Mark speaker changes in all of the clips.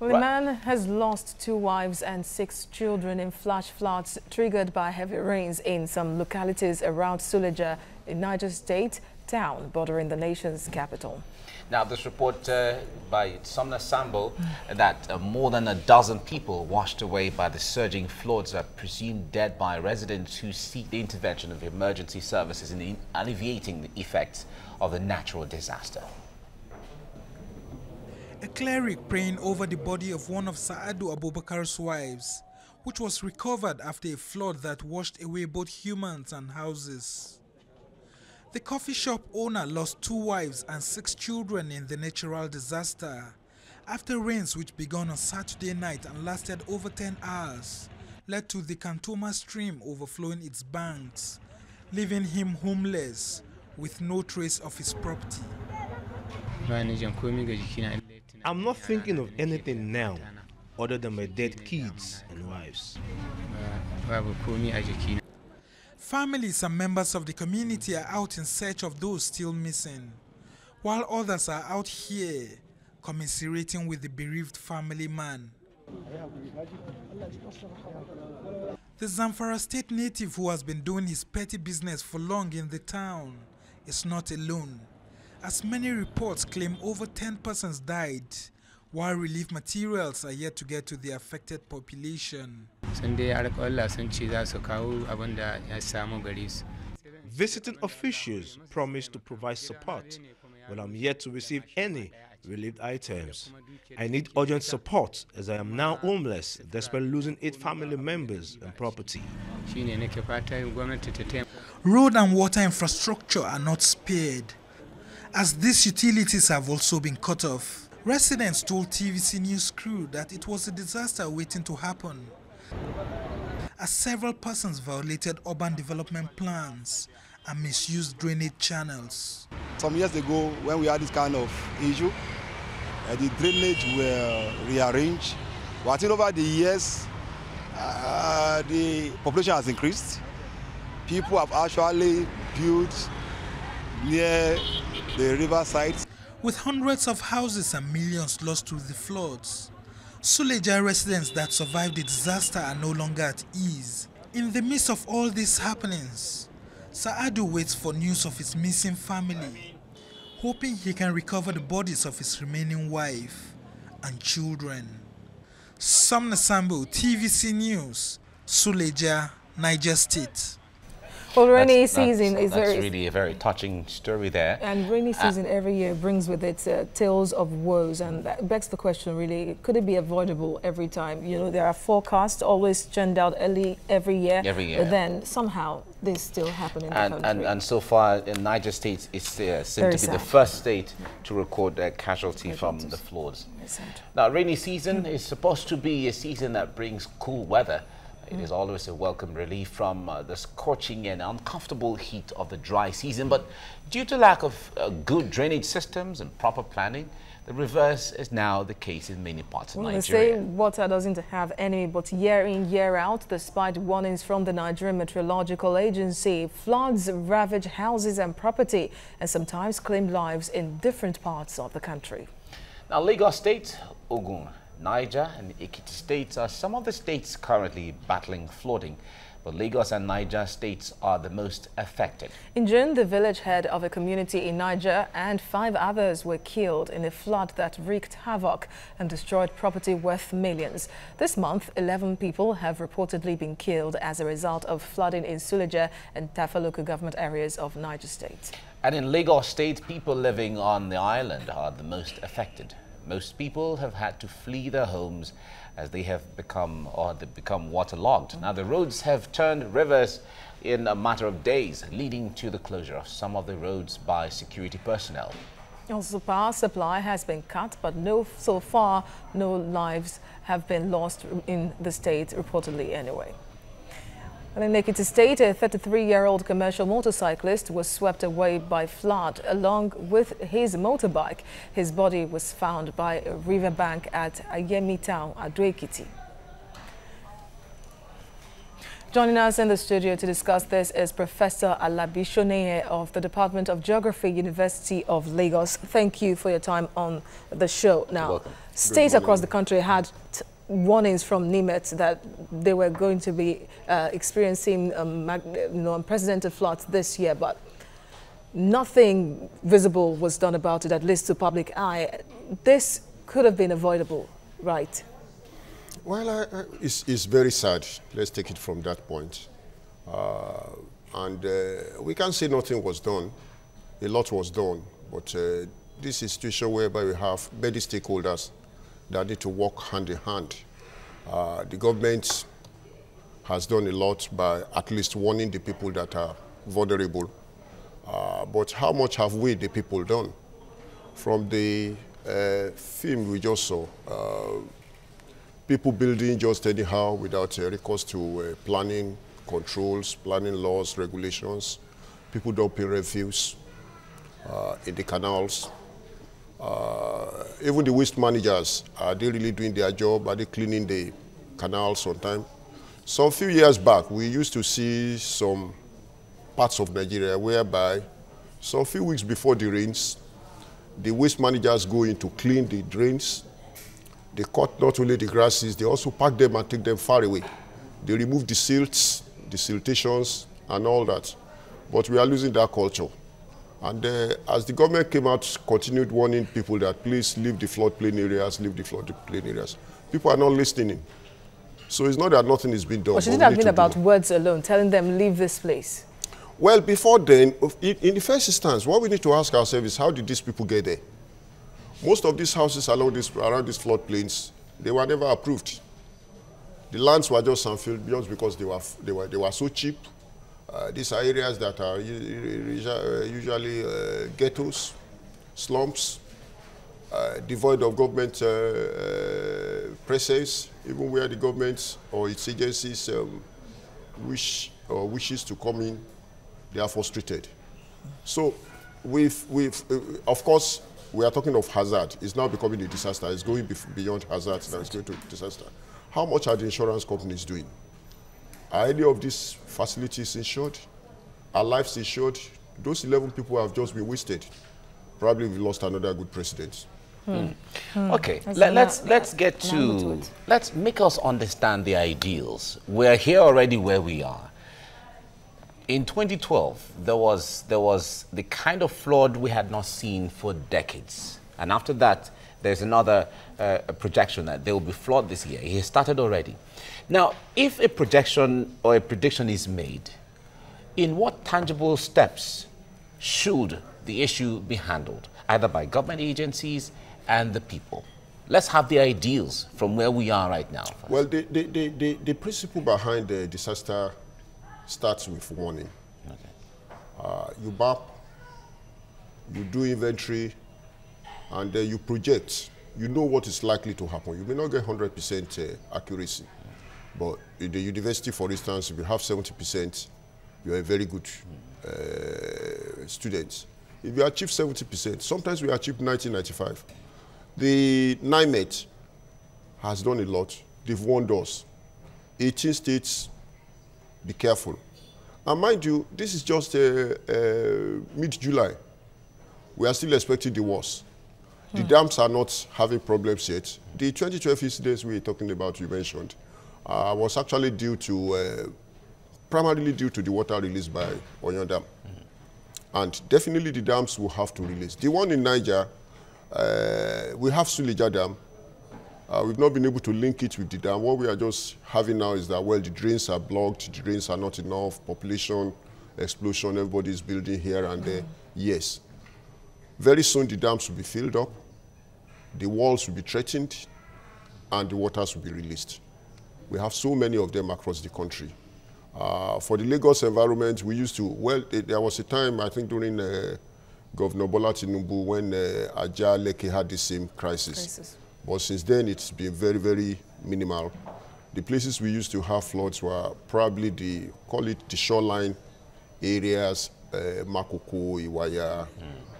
Speaker 1: Well, a man has lost 2 wives and 6 children in flash floods triggered by heavy rains in some localities around Suleja in Niger State town bordering the nation's capital.
Speaker 2: Now, this report by Sumner Sambo that more than a dozen people washed away by the surging floods are presumed dead by residents who seek the intervention of emergency services in alleviating the effects of the natural disaster.
Speaker 3: A cleric praying over the body of one of Saadu Abubakar's wives, which was recovered after a flood that washed away both humans and houses. The coffee shop owner lost 2 wives and 6 children in the natural disaster after rains which began on Saturday night and lasted over 10 hours led to the Kantoma stream overflowing its banks, leaving him homeless with no trace of his property.
Speaker 4: I'm not thinking of anything now other than my dead kids and wives.
Speaker 3: Families and members of the community are out in search of those still missing, while others are out here commiserating with the bereaved family man. The Zamfara State native who has been doing his petty business for long in the town is not alone, as many reports claim over 10 persons died, while relief materials are yet to get to the affected population.
Speaker 4: Visiting officials promised to provide support, but I'm yet to receive any relief items. I need urgent support as I am now homeless despite losing 8 family members and property.
Speaker 3: Road and water infrastructure are not spared, as these utilities have also been cut off. Residents told TVC News crew that it was a disaster waiting to happen, as several persons violated urban development plans and misused drainage channels.
Speaker 5: Some years ago, when we had this kind of issue, the drainage were rearranged. But I think over the years, the population has increased. People have actually built near the riverside.
Speaker 3: With hundreds of houses and millions lost to the floods, Suleja residents that survived the disaster are no longer at ease. In the midst of all these happenings, Saadu waits for news of his missing family, hoping he can recover the bodies of his remaining wife and children. Sumner Sambo, TVC News, Suleja, Niger State.
Speaker 1: Well, rainy season is
Speaker 2: really a very touching story there.
Speaker 1: And rainy season every year brings with it tales of woes, and that begs the question really, could it be avoidable every time? You know, there are forecasts always churned out early every year. But then somehow this still happen in the country.
Speaker 2: And so far in Niger State, it's seemed to be the first state to record a casualty from the floods. Now, rainy season is supposed to be a season that brings cool weather. It is always a welcome relief from the scorching and uncomfortable heat of the dry season. But due to lack of good drainage systems and proper planning, the reverse is now the case in many parts of Nigeria.
Speaker 1: They say water doesn't have any, but year in, year out, despite warnings from the Nigerian Meteorological Agency, floods ravage houses and property and sometimes claim lives in different parts of the country. Now, Lagos State, Ogun, Niger and Ekiti states are some of the states currently battling flooding, but Lagos and Niger states are the most affected. In June, the village head of a community in Niger and 5 others were killed in a flood that wreaked havoc and destroyed property worth millions. This month, 11 people have reportedly been killed as a result of flooding in Suleja and Tafa local government areas of Niger State. And in Lagos State, people living on the island are the most affected. Most people have had to flee their homes as they have become waterlogged. Now, the roads have turned rivers in a matter of days, leading to the closure of some of the roads by security personnel. Also, power supply has been cut, but so far, no lives have been lost in the state, reportedly anyway. And in Ekiti State, a 33-year-old commercial motorcyclist was swept away by flood along with his motorbike. His body was found by a riverbank at Ayemi Town, Ado-Ekiti. Joining us in the studio to discuss this is Professor Alabi Shoneye of the Department of Geography, University of Lagos. Thank you for your time on the show. Now, States across the country had warnings from NIMET that they were going to be experiencing unprecedented floods this year, but nothing visible was done about it, at least to public eye. This could have been avoidable, right?
Speaker 6: Well, it's very sad. Let's take it from that point. We can't say nothing was done. A lot was done, but this is a situation whereby we have many stakeholders that need to work hand in hand. The government has done a lot by at least warning the people that are vulnerable. But how much have we, the people, done? From the film we just saw, people building just anyhow without recourse to planning controls, planning laws, regulations. People dumping refuse in the canals. Even the waste managers, are they really doing their job? Are they cleaning the canals on time? Some few years back, we used to see some parts of Nigeria whereby some few weeks before the rains, the waste managers go in to clean the drains. They cut not only the grasses, they also pack them and take them far away. They remove the silts, the siltations, and all that. But we are losing that culture. And as the government came out, continued warning people that please leave the floodplain areas, leave the floodplain areas. People are not listening. So it's not that nothing is being done.
Speaker 1: But shouldn't it have been about words alone, telling them leave this place?
Speaker 6: Well, before then, in the first instance, what we need to ask ourselves is how did these people get there? Most of these houses around these floodplains, they were never approved. The lands were just unfilled just because they were so cheap. These are areas that are usually ghettos, slums, devoid of government presence, even where the government or its agencies wishes to come in, they are frustrated. So, of course, we are talking of hazard. It's now becoming a disaster. It's going beyond hazard. Now it's going to disaster. How much are the insurance companies doing? Are any of these facilities insured? Are lives insured? Those 11 people have just been wasted. Probably we lost another good president.
Speaker 2: Okay, let's get to, let's make us understand the ideals. We're here already where we are. In 2012, there was the kind of flood we had not seen for decades. And after that, there's another projection that there will be flood this year. It has started already. Now, if a projection or a prediction is made, in what tangible steps should the issue be handled, either by government agencies and the people? Let's have the ideals from where we are right now. First.
Speaker 6: Well, the principle behind the disaster starts with warning. Okay. You map, you do inventory, and then you project. You know what is likely to happen. You may not get 100% accuracy, but in the university, for instance, if you have 70%, you're a very good student. If you achieve 70%, sometimes we achieve 90, 95. The NIMET has done a lot. They've warned us. 18 states, be careful. And mind you, this is just mid-July. We are still expecting the worst. The dams are not having problems yet. The 2012 incidents we were talking about, you mentioned, was actually due to, primarily due to the water released by Oyo Dam. And definitely the dams will have to release. The one in Niger, we have Suleja Dam. We've not been able to link it with the dam. What we are just having now is that, well, the drains are blocked, the drains are not enough, population explosion, everybody's building here and there. Yes. Very soon the dams will be filled up, the walls will be threatened, and the waters will be released. We have so many of them across the country. For the Lagos environment, we used to, well, there was a time, I think during Governor Bola Tinubu, when Ajah Leke had the same crisis. But since then, it's been very, very minimal. The places we used to have floods were probably call it the shoreline areas, Makoko, Iwaya,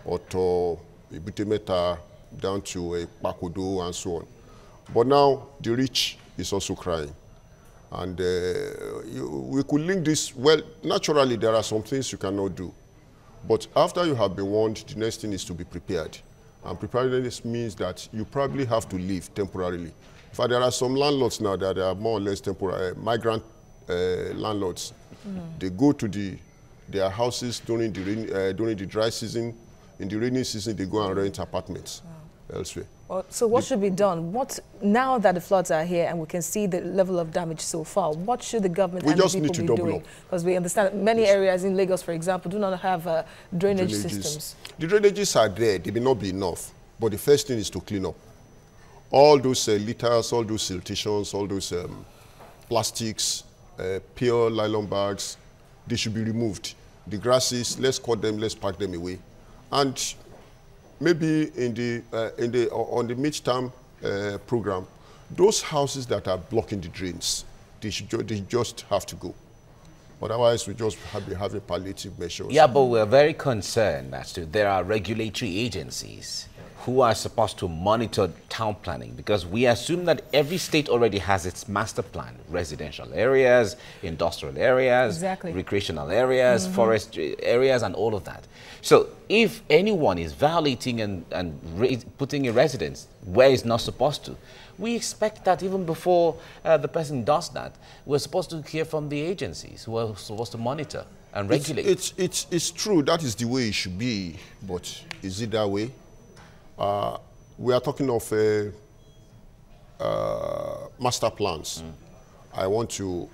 Speaker 6: Oto, Ibutemeta, down to Pakodo, and so on. But now, the rich is also crying. And we could link this, well, naturally, there are some things you cannot do. But after you have been warned, the next thing is to be prepared. And preparedness means that you probably have to leave temporarily. In fact, there are some landlords now that are more or less temporary, migrant landlords. They go to their houses during the dry season. In the rainy season, they go and rent apartments elsewhere.
Speaker 1: Well, so what should be done? Now that the floods are here and we can see the level of damage so far, what should the government and the people be doing? Because we understand that many areas in Lagos, for example, do not have drainage systems.
Speaker 6: The drainages are there. They may not be enough. But the first thing is to clean up. All those litters, all those siltations, all those plastics, pure nylon bags, they should be removed. The grasses, let's cut them, let's pack them away. And maybe on the midterm program, those houses that are blocking the drains, they just have to go. Otherwise, we just have having palliative measures.
Speaker 2: Yeah, but we're very concerned as to there are regulatory agencies who are supposed to monitor town planning, because we assume that every state already has its master plan: residential areas, industrial areas, recreational areas, forest areas, and all of that. So if anyone is violating and putting a residence where it's not supposed to, we expect that even before the person does that, we're supposed to hear from the agencies who are supposed to monitor and regulate.
Speaker 6: It's true, that is the way it should be, but is it that way? We are talking of master plans. I want to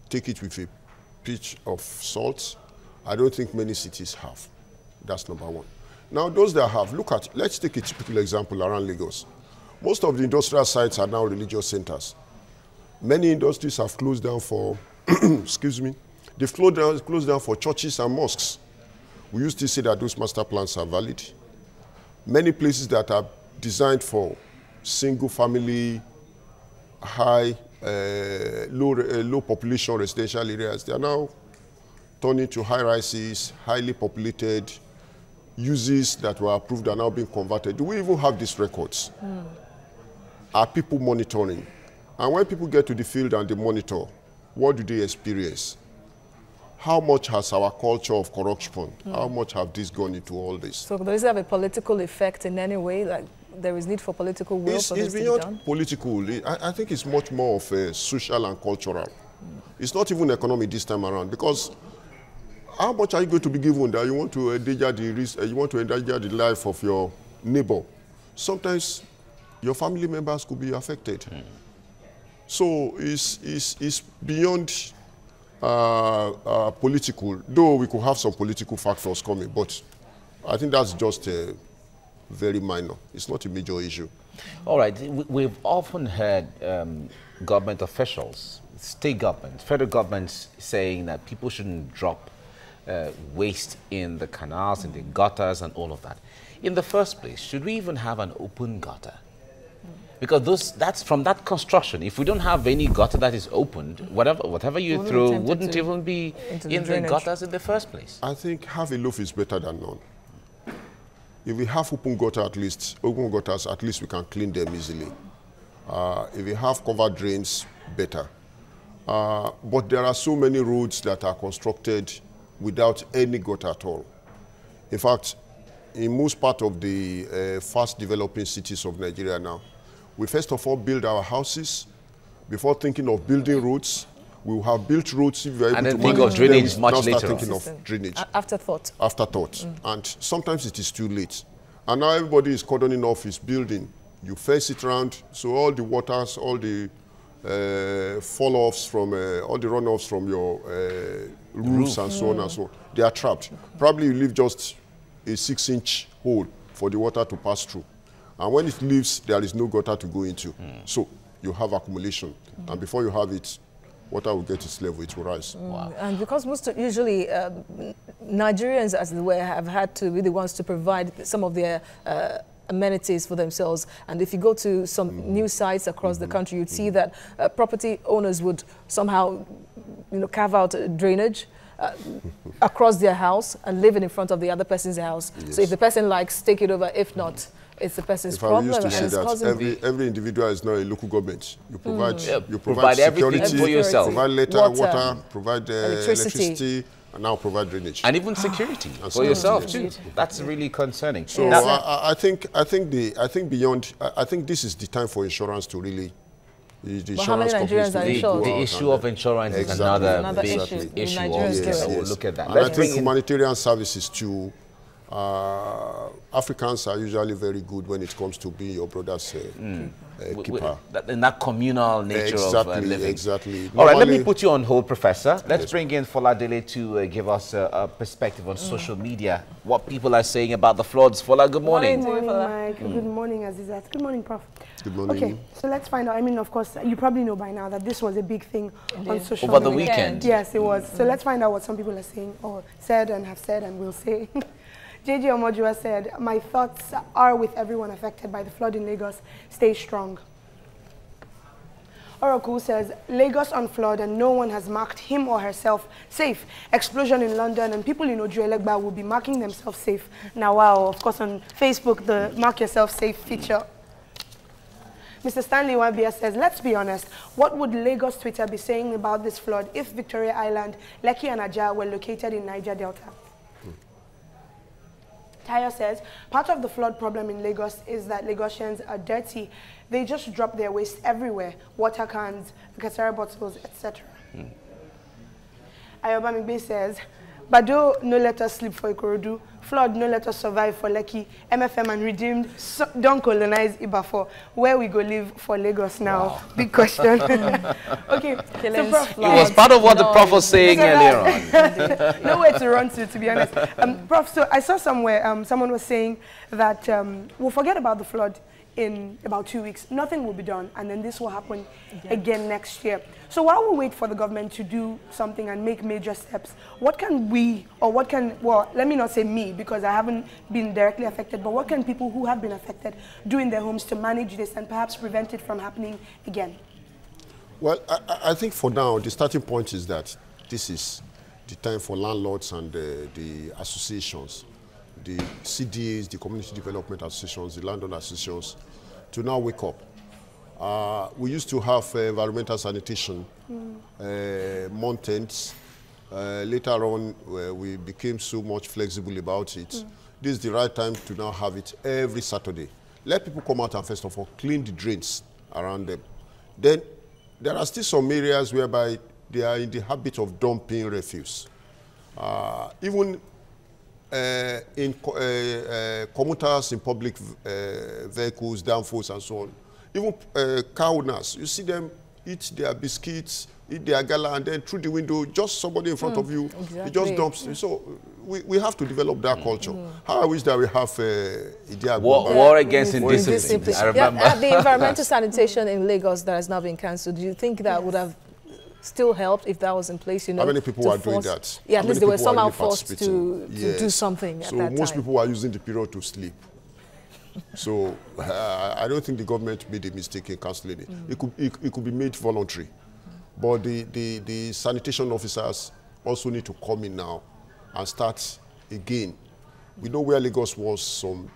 Speaker 6: take it with a pinch of salt. I don't think many cities have. That's number one. Now, those that have, let's take a typical example around Lagos. Most of the industrial sites are now religious centers. Many industries have closed down for, excuse me, they've closed down for churches and mosques. We used to say that those master plans are valid. Many places that are designed for single family, low population residential areas, they are now turning to high rises, highly populated. Uses that were approved are now being converted. Do we even have these records? Are people monitoring? And when people get to the field and they monitor, what do they experience? How much has our culture of corruption, how much have this gone into all this? So
Speaker 1: does it have a political effect in any way? Like there is need for political will for this to be done?
Speaker 6: It's beyond political. I think it's much more of a social and cultural. It's not even economic this time around, because how much are you going to be given that you want to endanger the life of your neighbor? Sometimes your family members could be affected. So it's beyond political, though we could have some political factors coming, but I think that's just very minor. It's not a major issue.
Speaker 2: All right, we've often heard government officials, state governments, federal governments saying that people shouldn't drop waste in the canals, in the gutters and all of that. In the first place, should we even have an open gutter? Because that's from that construction. If we don't have any gutter that is opened, whatever you throw wouldn't even be in the gutters in the first place.
Speaker 6: I think half a loaf is better than none. If we have open gutters, at least we can clean them easily. If we have covered drains, better. But there are so many roads that are constructed without any gutter at all. In fact, in most part of the fast developing cities of Nigeria now, we first of all build our houses before thinking of building roads. We will have built roads if we are able to manage
Speaker 2: drainage much
Speaker 6: now
Speaker 2: later.
Speaker 6: start thinking of drainage.
Speaker 1: Afterthought.
Speaker 6: Afterthought. And sometimes it is too late. And now everybody is cordoning off his building. You fence it around, so all the waters, all the fall-offs from, all the runoffs from your roofs and so on and so on, they are trapped. Probably you leave just a 6-inch hole for the water to pass through. And when it leaves, there is no gutter to go into. So you have accumulation. And before you have it, water will get its level, it will rise.
Speaker 1: Wow. And because usually Nigerians, as it were, have had to be the ones to provide some of their amenities for themselves. And if you go to some new sites across the country, you'd see that property owners would somehow carve out drainage across their house and leave it in front of the other person's house. Yes. So if the person likes, take it over. If not, it's the person's problem.
Speaker 6: Used to say that every individual is not a local government. You provide, you provide
Speaker 2: everything for yourself.
Speaker 6: Provide water, provide electricity, and now provide drainage.
Speaker 2: And even security for yourself too. That's really concerning.
Speaker 6: So I think this is the time for insurance to really. The insurance companies
Speaker 2: the issue of insurance is another big issue. Also, we'll look at that.
Speaker 6: And I think humanitarian services too. Africans are usually very good when it comes to being your brother's keeper.
Speaker 2: In that communal nature of living.
Speaker 6: Exactly.
Speaker 2: All right, let me put you on hold, Professor. Let's bring in Foladele to give us a perspective on social media, what people are saying about the floods. Fola, good morning.
Speaker 7: Good morning, Mike. Good morning, Azizat. Good morning, Prof.
Speaker 6: Good morning.
Speaker 7: Okay, so let's find out. I mean, of course, you probably know by now that this was a big thing on social
Speaker 2: media. Over the
Speaker 7: weekend. Yes, it was. So let's find out what some people are saying, or said and have said and will say. JJ Omojua said, my thoughts are with everyone affected by the flood in Lagos. Stay strong. Oracle says, Lagos on flood and no one has marked him or herself safe. Explosion in London and people in Ojuelegba will be marking themselves safe. Now, wow, of course, on Facebook, the mark yourself safe feature. Mr. Stanley Wabia says, let's be honest, what would Lagos Twitter be saying about this flood if Victoria Island, Lekki and Ajah were located in Niger Delta? Tayo says, part of the flood problem in Lagos is that Lagosians are dirty. They just drop their waste everywhere, water cans, Kasara bottles, etc. Ayoba Migbe says, Bado no let us sleep for Ikorodu, flood no let us survive for Lekki, MFM and Redeemed don't colonize Ibafo. Where we go live for Lagos now? Wow. Big question. Okay, so Prof,
Speaker 2: it was part of what the Prof was saying earlier on.
Speaker 7: Nowhere to run to be honest. Prof, so I saw somewhere, someone was saying that we'll forget about the flood in about 2 weeks. Nothing will be done, and then this will happen again next year. So while we wait for the government to do something and make major steps, what can we, or what can, well, let me not say me, because I haven't been directly affected, but what can people who have been affected do in their homes to manage this and perhaps prevent it from happening again?
Speaker 6: Well, I think for now, the starting point is that this is the time for landlords and the associations, the CDAs, the Community Development Associations, the landlord associations, to now wake up. We used to have environmental sanitation, mountains. Later on, we became so much flexible about it. This is the right time to now have it every Saturday. Let people come out and first of all clean the drains around them. Then there are still some areas whereby they are in the habit of dumping refuse. Even in commuters, in public vehicles, downforce and so on. Even car owners, you see them eat their biscuits, eat their gala, and then through the window, just somebody in front of you, he just dumps. So we have to develop that culture. How I wish that we have
Speaker 2: war against indiscipline. I remember.
Speaker 1: The environmental sanitation in Lagos that has now been cancelled, do you think that would have still helped if that was in place? You know,
Speaker 6: how many people are doing that?
Speaker 1: Yeah, at least they were somehow forced to do something at that time.
Speaker 6: So most people are using the period to sleep. So I don't think the government made a mistake in cancelling it. It could be made voluntary. But the sanitation officers also need to come in now and start again. We know where Lagos was some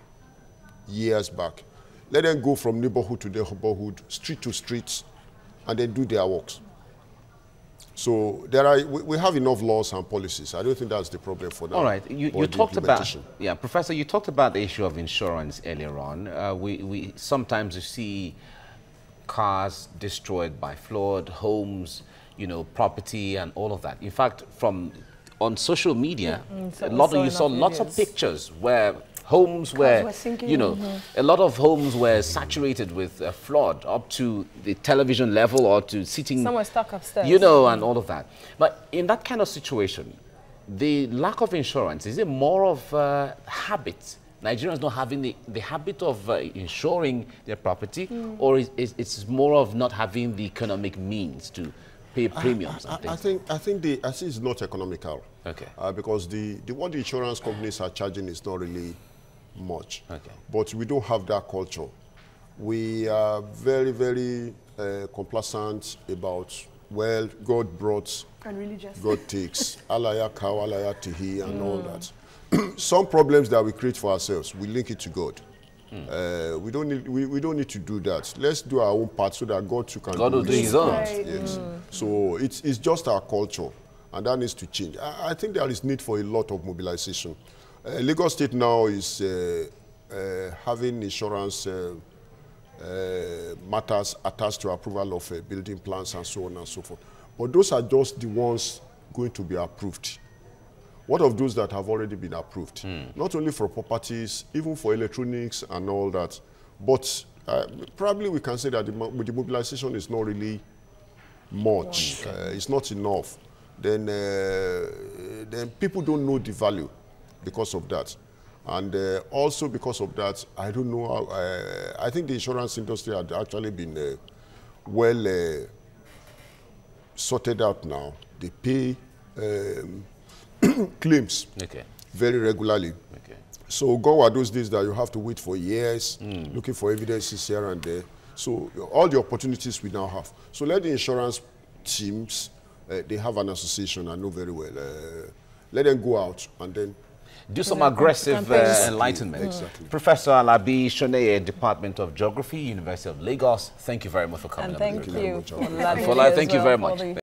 Speaker 6: years back. Let them go from neighborhood to neighborhood, street to street, and then do their works. So we have enough laws and policies. I don't think that's the problem for now.
Speaker 2: All right, you talked about, Professor, you talked about the issue of insurance earlier on. We sometimes see cars destroyed by flood, homes, you know, property and all of that. In fact, on social media, you saw lots of pictures where homes were, you know, a lot of homes were saturated with a flood up to the television level or to sitting.
Speaker 1: Some were stuck upstairs.
Speaker 2: You know, and all of that. But in that kind of situation, the lack of insurance, is it more of habit? Nigerians not having the habit of insuring their property, or it's more of not having the economic means to pay premiums?
Speaker 6: I think it's not economical.
Speaker 2: Okay.
Speaker 6: Because what the insurance companies are charging is not really much.
Speaker 2: Okay.
Speaker 6: But we don't have that culture. We are very, very complacent about, well, God brought,
Speaker 7: and religious.
Speaker 6: God takes, alaya cow, alaya tihi, and all that. Some problems that we create for ourselves, we link it to God. We don't need to do that. Let's do our own part so that God too can
Speaker 2: do his own.
Speaker 6: Right. Yes. So it's just our culture. and that needs to change. I think there is need for a lot of mobilization. Lagos State now is having insurance matters attached to approval of building plans and so on and so forth. But those are just the ones going to be approved. What of those that have already been approved? Not only for properties, even for electronics and all that. But probably we can say that the mobilization is not really much. It's not enough. Then people don't know the value because of that. And also because of that, I don't know how, I think the insurance industry had actually been well sorted out now. They pay claims very regularly. So gone were those days that you have to wait for years, looking for evidences here and there. So all the opportunities we now have. So let the insurance teams, they have an association, I know very well. Let them go out and then
Speaker 2: do some aggressive enlightenment.
Speaker 6: Exactly.
Speaker 2: Professor Alabi Shoneye, Department of Geography, University of Lagos, thank you very much for coming.
Speaker 1: And thank you.
Speaker 2: Thank you very much.